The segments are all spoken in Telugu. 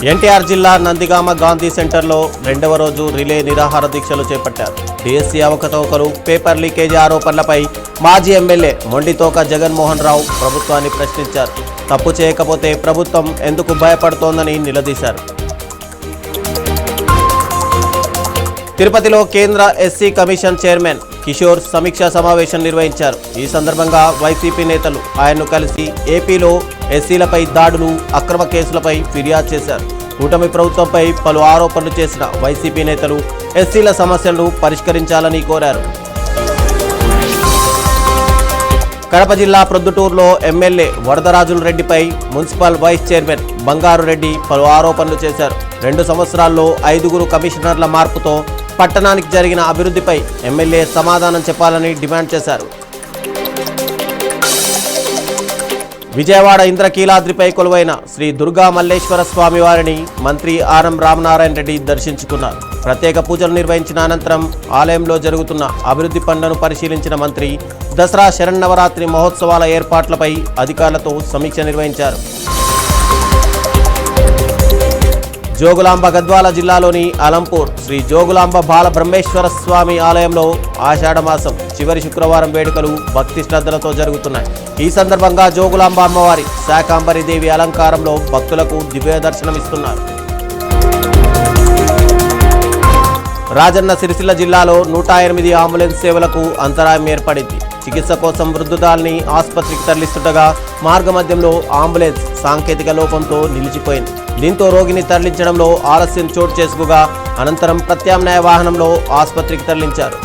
ఎన్టీఆర్ జిల్లా నందిగామ గాంధీ సెంటర్లో రెండవ రోజు రిలే నిరాహార దీక్షలు చేపట్టారు. డిఎస్సీ అవకతవకలు, పేపర్ లీకేజీ ఆరోపణలపై మాజీ ఎమ్మెల్యే మొండితోక జగన్మోహన్ రావు ప్రభుత్వాన్ని ప్రశ్నించారు. తప్పు చేయకపోతే ప్రభుత్వం ఎందుకు భయపడుతోందని నిలదీశారు. తిరుపతిలో కేంద్ర ఎస్సీ కమిషన్ చైర్మన్ కిషోర్ సమీక్షా సమావేశం నిర్వహించారు. ఈ సందర్భంగా వైసీపీ నేతలు ఆయన్ను కలిసి ఏపీలో ఎస్సీలపై దాడులు, అక్రమ కేసులపై ఫిర్యాదు చేశారు. కూటమి ప్రభుత్వంపై పలు ఆరోపణలు చేసిన వైసీపీ నేతలు ఎస్సీల సమస్యలను పరిష్కరించాలని కోరారు. కడప జిల్లా ప్రొద్దుటూరులో ఎమ్మెల్యే వరదరాజుల రెడ్డిపై మున్సిపల్ వైస్ చైర్మన్ బంగారు రెడ్డి పలు ఆరోపణలు చేశారు. 2 సంవత్సరాల్లో 5 కమిషనర్ల మార్పుతో పట్టణానికి జరిగిన అభివృద్ధిపై ఎమ్మెల్యే సమాధానం చెప్పాలని డిమాండ్ చేశారు. విజయవాడ ఇంద్రకీలాద్రిపై కొలువైన శ్రీ దుర్గా మల్లేశ్వర స్వామి వారిని మంత్రి ఆనం రామనారాయణ రెడ్డి దర్శించుకున్నారు. ప్రత్యేక పూజలు నిర్వహించిన అనంతరం ఆలయంలో జరుగుతున్న అభివృద్ధి పనులను పరిశీలించిన మంత్రి దసరా శరన్నవరాత్రి మహోత్సవాల ఏర్పాట్లపై అధికారులతో సమీక్ష నిర్వహించారు. జోగులాంబ గద్వాల జిల్లాలోని అలంపూర్ శ్రీ జోగులాంబ బాల బ్రహ్మేశ్వర స్వామి ఆలయంలో ఆషాఢమాసం చివరి శుక్రవారం వేడుకలు భక్తి శ్రద్ధలతో జరుగుతున్నాయి. ఈ సందర్భంగా జోగులాంబ అమ్మవారి శాకాంబరి దేవి అలంకారంలో భక్తులకు దివ్య దర్శనమిస్తున్నారు. రాజన్న సిరిసిల్ల జిల్లాలో 108 అంబులెన్స్ సేవలకు అంతరాయం ఏర్పడింది. చికిత్స కోసం వృద్ధురాల్ని ఆసుపత్రికి తరలిస్తుండగా మార్గమధ్యంలో అంబులెన్స్ సాంకేతిక లోపంతో నిలిచిపోయింది. దీంతో రోగిని తరలించడంలో ఆలస్యం చోటు చేసుకోగా అనంతరం ప్రత్యామ్నాయ వాహనంలో ఆసుపత్రికి తరలించారు.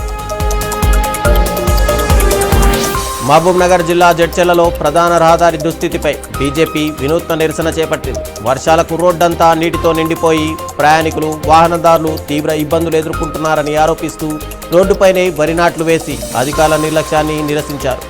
మహబూబ్ నగర్ జిల్లా జడ్చెర్లలో ప్రధాన రహదారి దుస్థితిపై బీజేపీ వినూత్న నిరసన చేపట్టింది. వర్షాలకు రోడ్డంతా నీటితో నిండిపోయి ప్రయాణికులు, వాహనదారులు తీవ్ర ఇబ్బందులు ఎదుర్కొంటున్నారని ఆరోపిస్తూ రోడ్డుపైనే వరి నాట్లు వేసి అధికారుల నిర్లక్ష్యాన్ని నిరసించారు.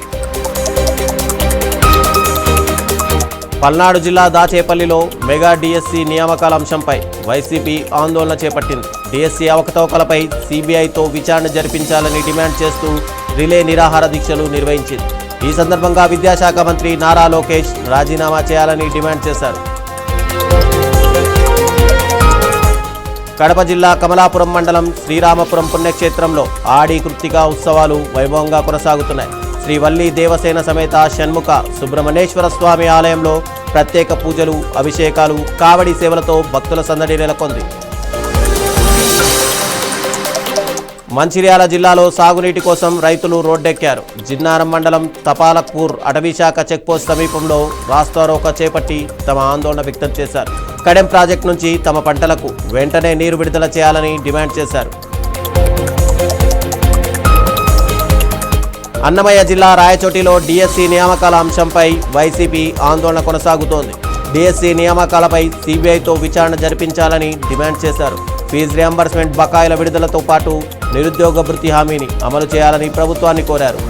పల్నాడు జిల్లా దాచేపల్లిలో మెగా డిఎస్సీ నియామకాల అంశంపై వైసీపీ ఆందోళన చేపట్టింది. డిఎస్సీ అవకతవకలపై సిబిఐతో విచారణ జరిపించాలని డిమాండ్ చేస్తూ రిలే నిరాహార దీక్షలు నిర్వహించింది. ఈ సందర్భంగా విద్యాశాఖ మంత్రి నారా లోకేష్ రాజీనామా చేయాలని డిమాండ్ చేశారు. కడప జిల్లా కమలాపురం మండలం శ్రీరామపురం పుణ్యక్షేత్రంలో ఆడి కృత్తికా ఉత్సవాలు వైభవంగా కొనసాగుతున్నాయి. శ్రీ వల్లి దేవసేన సమేత షణ్ముఖ సుబ్రహ్మణ్యేశ్వర స్వామి ఆలయంలో ప్రత్యేక పూజలు, అభిషేకాలు, కావడి సేవలతో భక్తుల సందడి నెలకొంది. మంచిర్యాల జిల్లాలో సాగునీటి కోసం రైతులు రోడ్డెక్కారు. జిన్నారం మండలం తపాలకూర్ అటవీశాఖ చెక్పోస్ట్ సమీపంలో రాస్తారోకో చేపట్టి తమ ఆందోళన వ్యక్తం చేశారు. కడెం ప్రాజెక్టు నుంచి తమ పంటలకు వెంటనే నీరు విడుదల చేయాలని డిమాండ్ చేశారు. అన్నమయ్య జిల్లా రాయచోటిలో డిఎస్సీ నియామకాల అంశంపై వైసీపీ ఆందోళన కొనసాగుతోంది. డిఎస్సీ నియామకాలపై సిబిఐతో విచారణ జరిపించాలని డిమాండ్ చేశారు. ఫీజు రియంబర్స్మెంట్ బకాయిల విడుదలతో పాటు నిరుద్యోగ భృతి హామీని అమలు చేయాలని ప్రభుత్వాన్ని కోరారు.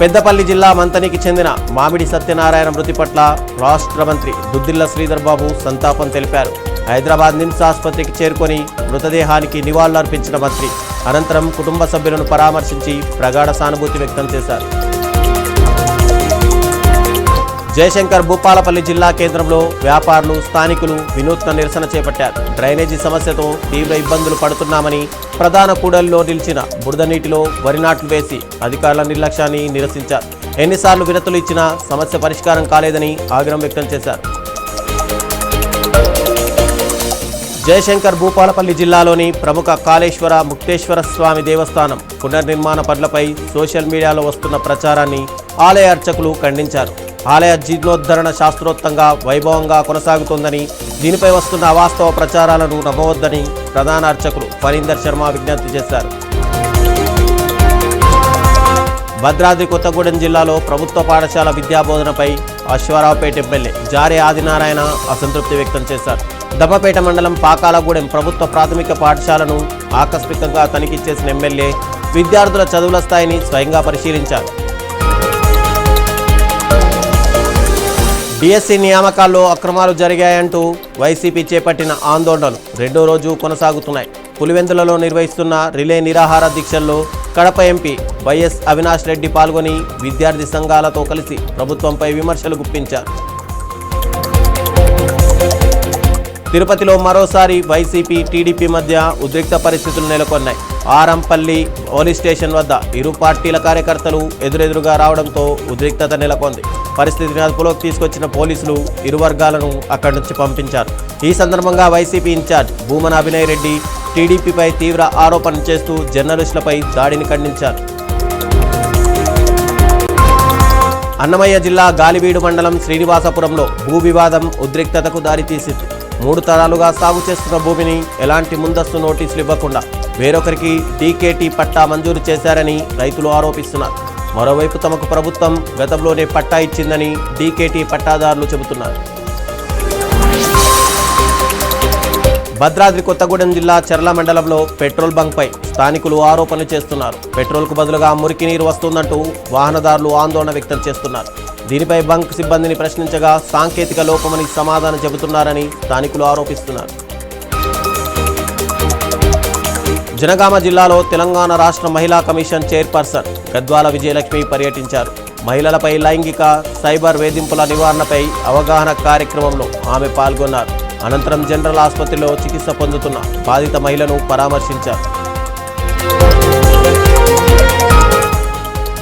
పెద్దపల్లి జిల్లా మంతనికి చెందిన మామిడి సత్యనారాయణ మృతి పట్ల రాష్ట్ర మంత్రి దుద్దిళ్ల శ్రీధర్ బాబు సంతాపం తెలిపారు. హైదరాబాద్ నిమ్స్ ఆసుపత్రికి చేరుకొని మృతదేహానికి నివాళులర్పించిన మంత్రి అనంతరం కుటుంబ సభ్యులను పరామర్శించి ప్రగాఢ సానుభూతి వ్యక్తం చేశారు. జయశంకర్ భూపాలపల్లి జిల్లా కేంద్రంలో వ్యాపారులు, స్థానికులు వినూత్న నిరసన చేపట్టారు. డ్రైనేజీ సమస్యతో తీవ్ర ఇబ్బందులు పడుతున్నామని, ప్రధాన కూడలిలో నిలిచిన బురద నీటిలో వరి నాట్లు వేసి అధికారుల నిర్లక్ష్యాన్ని నిరసించారు. ఎన్నిసార్లు వినతులు ఇచ్చినా సమస్య పరిష్కారం కాలేదని ఆగ్రహం వ్యక్తం చేశారు. జయశంకర్ భూపాలపల్లి జిల్లాలోని ప్రముఖ కాళేశ్వర ముక్తేశ్వర స్వామి దేవస్థానం పునర్నిర్మాణ పనులపై సోషల్ మీడియాలో వస్తున్న ప్రచారాన్ని ఆలయ అర్చకులు ఖండించారు. ఆలయ జీర్ణోద్ధరణ శాస్త్రోక్తంగా వైభవంగా కొనసాగుతోందని, దీనిపై వస్తున్న అవాస్తవ ప్రచారాలను నమ్మవద్దని ప్రధాన అర్చకులు ఫరీందర్ శర్మ విజ్ఞప్తి చేశారు. భద్రాద్రి కొత్తగూడెం జిల్లాలో ప్రభుత్వ పాఠశాల విద్యాబోధనపై అశ్వారావుపేట ఎమ్మెల్యే జారే ఆదినారాయణ అసంతృప్తి వ్యక్తం చేశారు. దమ్మపేట మండలం పాకాలగూడెం ప్రభుత్వ ప్రాథమిక పాఠశాలను ఆకస్మికంగా తనిఖీ చేసిన ఎమ్మెల్యే విద్యార్థుల చదువుల స్థాయిని స్వయంగా పరిశీలించారు. డిఎస్సీ నియామకాల్లో అక్రమాలు జరిగాయంటూ వైసీపీ చేపట్టిన ఆందోళనలు రెండో రోజు కొనసాగుతున్నాయి. పులివెందులలో నిర్వహిస్తున్న రిలే నిరాహార దీక్షల్లో కడప ఎంపీ వైఎస్ అవినాష్ రెడ్డి పాల్గొని విద్యార్థి సంఘాలతో కలిసి ప్రభుత్వంపై విమర్శలు గుప్పించారు. తిరుపతిలో మరోసారి వైసీపీ టీడీపీ మధ్య ఉద్రిక్త పరిస్థితులు నెలకొన్నాయి. ఆరంపల్లి పోలీస్ స్టేషన్ వద్ద ఇరు పార్టీల కార్యకర్తలు ఎదురెదురుగా రావడంతో ఉద్రిక్తత నెలకొంది. పరిస్థితిని అదుపులోకి తీసుకొచ్చిన పోలీసులు ఇరు వర్గాలను అక్కడి నుంచి పంపించారు. ఈ సందర్భంగా వైసీపీ ఇన్ఛార్జ్ భూమన అభినయ్ రెడ్డి టీడీపీపై తీవ్ర ఆరోపణలు చేస్తూ జర్నలిస్టులపై దాడిని ఖండించారు. అన్నమయ్య జిల్లా గాలివీడు మండలం శ్రీనివాసపురంలో భూ వివాదం ఉద్రిక్తతకు దారితీసింది. 3 తరాలుగా సాగు చేస్తున్న భూమిని ఎలాంటి ముందస్తు నోటీసులు ఇవ్వకుండా వేరొకరికి డీకేటీ పట్టా మంజూరు చేశారని రైతులు ఆరోపిస్తున్నారు. మరోవైపు తమకు ప్రభుత్వం గతంలోనే పట్టా ఇచ్చిందని డీకేటీ పట్టాదారులు చెబుతున్నారు. భద్రాద్రి కొత్తగూడెం జిల్లా చర్ల మండలంలో పెట్రోల్ బంక్పై స్థానికులు ఆరోపణలు చేస్తున్నారు. పెట్రోల్కు బదులుగా మురికి నీరు వస్తుందంటూ వాహనదారులు ఆందోళన వ్యక్తం చేస్తున్నారు. దీనిపై బంక్ సిబ్బందిని ప్రశ్నించగా సాంకేతిక లోపమని సమాధానం చెబుతున్నారని స్థానికులు ఆరోపిస్తున్నారు. జనగామ జిల్లాలో తెలంగాణ రాష్ట్ర మహిళా కమిషన్ చైర్పర్సన్ గద్వాల విజయలక్ష్మి పర్యటించారు. మహిళలపై లైంగిక సైబర్ వేధింపుల నివారణపై అవగాహన కార్యక్రమంలో ఆమె పాల్గొన్నారు. అనంతరం జనరల్ ఆసుపత్రిలో చికిత్స పొందుతున్న బాధిత మహిళను పరామర్శించారు.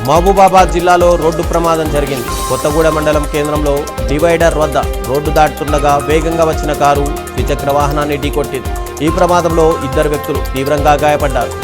మహబూబాబాద్ జిల్లాలో రోడ్డు ప్రమాదం జరిగింది. కొత్తగూడెం మండలం కేంద్రంలో డివైడర్ వద్ద రోడ్డు దాటుతుండగా వేగంగా వచ్చిన కారు ద్విచక్ర వాహనాన్ని ఢీకొట్టింది. ఈ ప్రమాదంలో 2 వ్యక్తులు తీవ్రంగా గాయపడ్డారు.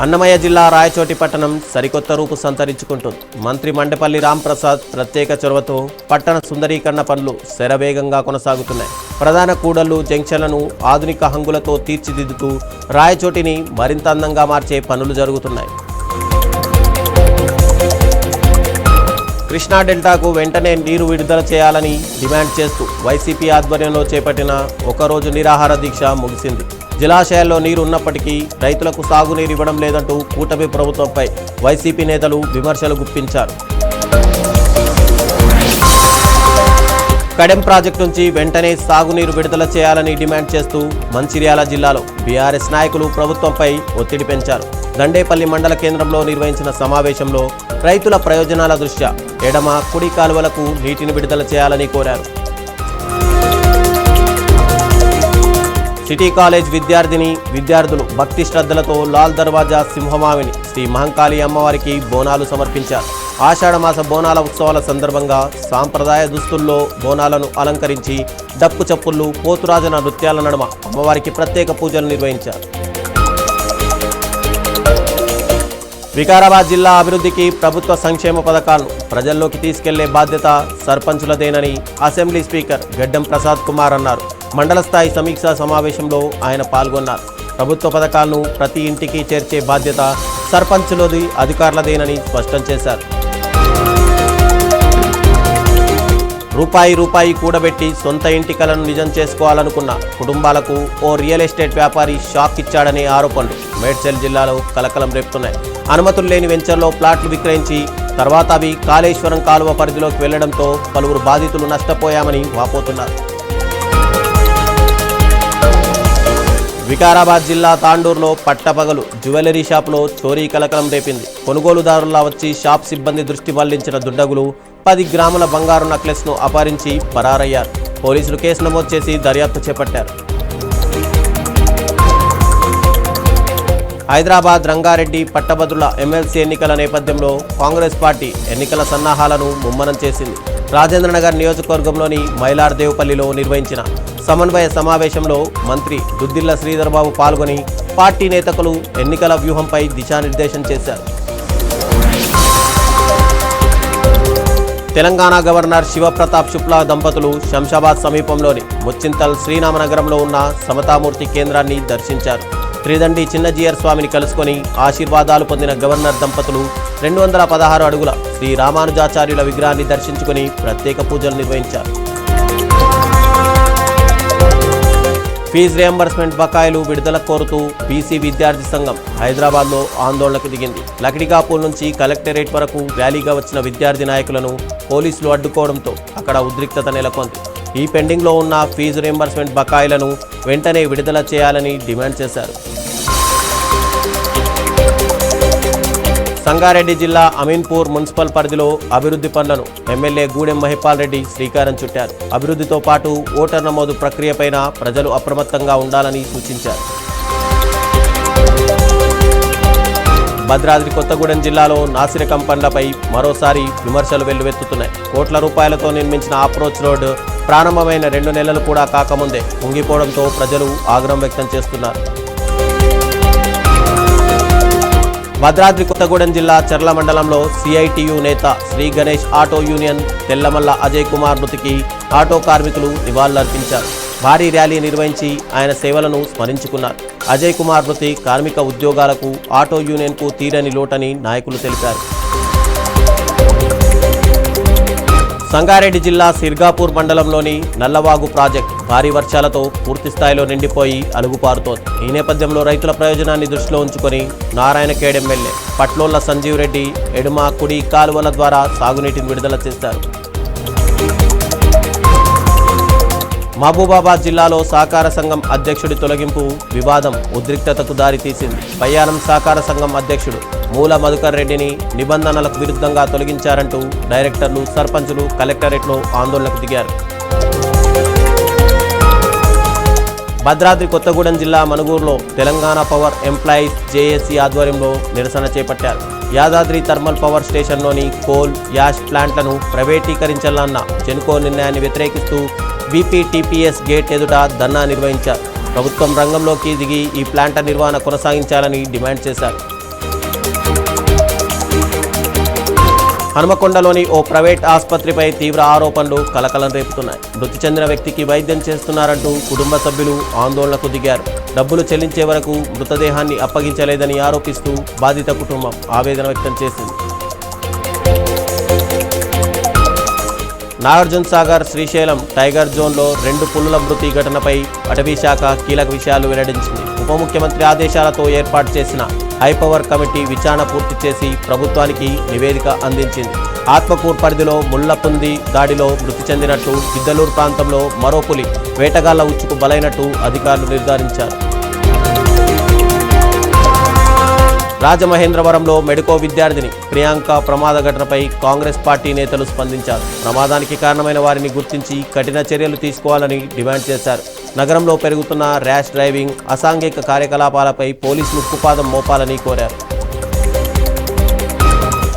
అన్నమయ్య జిల్లా రాయచోటి పట్టణం సరికొత్త రూపు సంతరించుకుంటుంది. మంత్రి మండపల్లి రాంప్రసాద్ ప్రత్యేక చొరవతో పట్టణ సుందరీకరణ పనులు శరవేగంగా కొనసాగుతున్నాయి. ప్రధాన కూడళ్లు, జంక్షన్లను ఆధునిక హంగులతో తీర్చిదిద్దుతూ రాయచోటిని మరింత అందంగా మార్చే పనులు జరుగుతున్నాయి. కృష్ణా డెల్టాకు వెంటనే నీరు విడుదల చేయాలని డిమాండ్ చేస్తూ వైసీపీ ఆధ్వర్యంలో చేపట్టిన ఒకరోజు నిరాహార దీక్ష ముగిసింది. జలాశయాల్లో నీరు ఉన్నప్పటికీ రైతులకు సాగునీరు ఇవ్వడం లేదంటూ కూటమి ప్రభుత్వంపై వైసీపీ నేతలు విమర్శలు గుప్పించారు. కడెం ప్రాజెక్టు నుంచి వెంటనే సాగునీరు విడుదల చేయాలని డిమాండ్ చేస్తూ మంచిర్యాల జిల్లాలో బీఆర్ఎస్ నాయకులు ప్రభుత్వంపై ఒత్తిడి పెంచారు. దండేపల్లి మండల కేంద్రంలో నిర్వహించిన సమావేశంలో రైతుల ప్రయోజనాల దృష్ట్యా ఎడమ, కుడి కాలువలకు నీటిని విడుదల చేయాలని కోరారు. సిటీ కాలేజ్ విద్యార్థులు భక్తి శ్రద్ధలతో లాల్ దర్వాజా సింహమావిని శ్రీ మహంకాళి అమ్మవారికి బోనాలు సమర్పించారు. ఆషాఢమాస బోనాల ఉత్సవాల సందర్భంగా సాంప్రదాయ దుస్తుల్లో బోనాలను అలంకరించి డప్పు చప్పుళ్ళు, పోతురాజన నృత్యాల నడుమ అమ్మవారికి ప్రత్యేక పూజలు నిర్వహించారు. వికారాబాద్ జిల్లా అభివృద్ధికి ప్రభుత్వ సంక్షేమ పథకాలను ప్రజల్లోకి తీసుకెళ్లే బాధ్యత సర్పంచులదేనని అసెంబ్లీ స్పీకర్ గడ్డం ప్రసాద్ కుమార్ అన్నారు. మండల స్థాయి సమీక్షా సమావేశంలో ఆయన పాల్గొన్నారు. ప్రభుత్వ పథకాలను ప్రతి ఇంటికి చేర్చే బాధ్యత సర్పంచులది, అధికారులదేనని స్పష్టం చేశారు. రూపాయి కూడబెట్టి సొంత ఇంటి కలను నిజం చేసుకోవాలనుకున్న కుటుంబాలకు ఓ రియల్ ఎస్టేట్ వ్యాపారి షాక్ ఇచ్చాడనే ఆరోపణలు మేడ్చల్ జిల్లాలో కలకలం రేపుతున్నాయి. అనుమతులు లేని వెంచర్లో ప్లాట్లు విక్రయించి తర్వాత అవి కాళేశ్వరం కాలువ పరిధిలోకి వెళ్లడంతో పలువురు బాధితులు నష్టపోయామని వాపోతున్నారు. వికారాబాద్ జిల్లా తాండూరులో పట్టపగలు జ్యువెలరీ షాపులో చోరీ కలకలం రేపింది. కొనుగోలుదారులా వచ్చి షాప్ సిబ్బంది దృష్టి మళ్లించిన దుండగులు 10 గ్రాముల బంగారు నెక్లెస్ను అపహరించి పరారయ్యారు. పోలీసులు కేసు నమోదు చేసి దర్యాప్తు చేపట్టారు. హైదరాబాద్ రంగారెడ్డి పట్టభద్రుల ఎమ్మెల్సీ ఎన్నికల నేపథ్యంలో కాంగ్రెస్ పార్టీ ఎన్నికల సన్నాహాలను ముమ్మరం చేసింది. రాజేంద్రనగర్ నియోజకవర్గంలోని మైలార్దేవ్పల్లిలో నిర్వహించిన సమన్వయ సమావేశంలో మంత్రి దుద్దిళ్ల శ్రీధర్బాబు పాల్గొని పార్టీ నేతలు ఎన్నికల వ్యూహంపై దిశానిర్దేశం చేశారు. తెలంగాణ గవర్నర్ శివప్రతాప్ శుక్లా దంపతులు శంషాబాద్ సమీపంలోని ముచ్చింతల్ శ్రీరామనగరంలో ఉన్న సమతామూర్తి కేంద్రాన్ని దర్శించారు. త్రిదండి చిన్నజీయర్ స్వామిని కలుసుకొని ఆశీర్వాదాలు పొందిన గవర్నర్ దంపతులు 216 అడుగుల శ్రీ రామానుజాచార్యుల విగ్రహాన్ని దర్శించుకుని ప్రత్యేక పూజలు నిర్వహించారు. ఫీజు రియంబర్స్మెంట్ బకాయిలు విడుదల కోరుతూ బీసీ విద్యార్థి సంఘం హైదరాబాద్లో ఆందోళనకు దిగింది. లక్డికాపూల్ నుంచి కలెక్టరేట్ వరకు ర్యాలీగా వచ్చిన విద్యార్థి నాయకులను పోలీసులు అడ్డుకోవడంతో అక్కడ ఉద్రిక్తత నెలకొంది. ఈ పెండింగ్లో ఉన్న ఫీజు రియంబర్స్మెంట్ బకాయిలను వెంటనే విడుదల చేయాలని డిమాండ్ చేశారు. సంగారెడ్డి జిల్లా అమీన్పూర్ మున్సిపల్ పరిధిలో అభివృద్ధి పనులను ఎమ్మెల్యే గూడెం మహిపాల్ రెడ్డి శ్రీకారం చుట్టారు. అభివృద్ధితో పాటు ఓటర్ నమోదు ప్రక్రియపైన ప్రజలు అప్రమత్తంగా ఉండాలని సూచించారు. భద్రాద్రి కొత్తగూడెం జిల్లాలో నాసిరకం పనులపై మరోసారి విమర్శలు వెల్లువెత్తుతున్నాయి. కోట్ల రూపాయలతో నిర్మించిన అప్రోచ్ రోడ్ ప్రారంభమైన 2 నెలలు కూడా కాకముందే కుంగిపోవడంతో ప్రజలు ఆగ్రహం వ్యక్తం చేస్తున్నారు. భద్రాద్రి కొత్తగూడెం జిల్లా చర్ల మండలంలో సిఐటియు నేత శ్రీ గణేష్ ఆటో యూనియన్ తెల్లమల్ల అజయ్ కుమార్ మృతికి ఆటో కార్మికులు నివాళులర్పించారు. భారీ ర్యాలీ నిర్వహించి ఆయన సేవలను స్మరించుకున్నారు. అజయ్ కుమార్ మృతి కార్మిక ఉద్యోగాలకు ఆటో యూనియన్కు తీరని లోటని నాయకులు తెలిపారు. సంగారెడ్డి జిల్లా సిర్గాపూర్ మండలంలోని నల్లవాగు ప్రాజెక్టు భారీ వర్షాలతో పూర్తిస్థాయిలో నిండిపోయి అలుగుపారుతోంది. ఈ నేపథ్యంలో రైతుల ప్రయోజనాన్ని దృష్టిలో ఉంచుకొని నారాయణఖేడ్ ఎమ్మెల్యే పట్లోళ్ల సంజీవ్ రెడ్డి ఎడుమ కుడి కాలువల ద్వారా సాగునీటిని విడుదల చేశారు. మహబూబాబాద్ జిల్లాలో సహకార సంఘం అధ్యక్షుడి తొలగింపు వివాదం ఉద్రిక్తతకు దారితీసింది. బయ్యారం సహకార సంఘం అధ్యక్షుడు మూల మధుకర్ రెడ్డిని నిబంధనలకు విరుద్ధంగా తొలగించారంటూ డైరెక్టర్లు, సర్పంచులు కలెక్టరేట్లో ఆందోళనకు దిగారు. భద్రాద్రి కొత్తగూడెం జిల్లా మనుగూరులో తెలంగాణ పవర్ ఎంప్లాయీస్ జేఏసీ ఆధ్వర్యంలో నిరసన చేపట్టారు. యాదాద్రి థర్మల్ పవర్ స్టేషన్లోని కోల్, యాష్ ప్లాంట్లను ప్రైవేటీకరించాలన్న జెన్కో నిర్ణయాన్ని వ్యతిరేకిస్తూ బీపీటీపీఎస్ గేట్ ఎదుట ధర్నా నిర్వహించారు. ప్రభుత్వం రంగంలోకి దిగి ఈ ప్లాంట్ నిర్వహణ కొనసాగించాలని డిమాండ్ చేశారు. హనుమకొండలోని ఓ ప్రైవేట్ ఆసుపత్రిపై తీవ్ర ఆరోపణలు కలకలం రేపుతున్నాయి. మృతి చెందిన వ్యక్తికి వైద్యం చేస్తున్నారంటూ కుటుంబ సభ్యులు ఆందోళనకు దిగారు. డబ్బులు చెల్లించే వరకు మృతదేహాన్ని అప్పగించలేదని ఆరోపిస్తూ బాధిత కుటుంబం ఆవేదన వ్యక్తం చేసింది. నాగార్జున సాగర్ శ్రీశైలం టైగర్ జోన్లో 2 పులుల మృతి ఘటనపై అటవీ శాఖ కీలక విషయాలు వెల్లడించింది. ఉప ముఖ్యమంత్రి ఆదేశాలతో ఏర్పాటు చేసిన హైపవర్ కమిటీ విచారణ పూర్తి చేసి ప్రభుత్వానికి నివేదిక అందించింది. ఆత్మకూర్ పరిధిలో ముళ్లపుంది దాడిలో మృతి చెందినట్టు, గిద్దలూరు ప్రాంతంలో మరో పులి వేటగాళ్ల ఉచ్చుకు బలైనట్టు అధికారులు నిర్ధారించారు. రాజమహేంద్రవరంలో మెడికో విద్యార్థిని ప్రియాంక ప్రమాద ఘటనపై కాంగ్రెస్ పార్టీ నేతలు స్పందించారు. ప్రమాదానికి కారణమైన వారిని గుర్తించి కఠిన చర్యలు తీసుకోవాలని డిమాండ్ చేశారు. నగరంలో పెరుగుతున్న ర్యాష్ డ్రైవింగ్, అసాంఘిక కార్యకలాపాలపై పోలీసులు ఉక్కుపాదం మోపాలని కోరారు.